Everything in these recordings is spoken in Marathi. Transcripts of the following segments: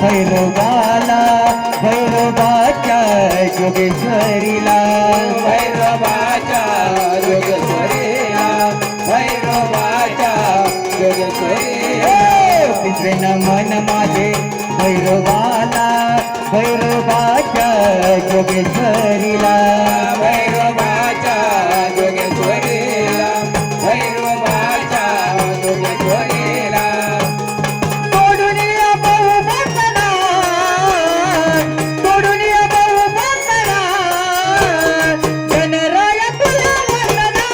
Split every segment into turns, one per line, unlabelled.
भैरोबाला भैरोबाच्या जोगेश्वरीला
भैरवाच्या योगेश्वरीला भैरवाच्या योगेश्वरीला
तिसरे नमन माझे भैरोबाला भैरोबाच्या जोगेश्वरीला
भैरवाच्या योगेश्वरीला भैरवाच्या योगेश्वरीला
तोडून या भाऊ बंधना तोडून या भाऊ बंधना गणराय तुला वंदना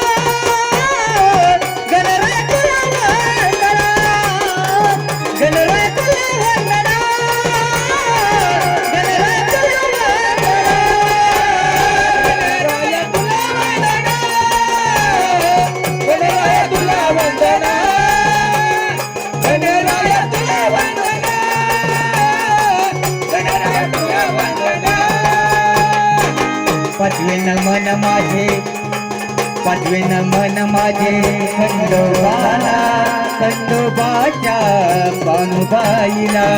गणराय तुला वंदना गणराय तुला वंदना गणराय तुला वंदना
गणराय तुला वंदना गणराय तुला वंदना
पाचवे नमन माझे पाचवे नमन माझे खंडोबाला खंडोबाच्या पानुबाईला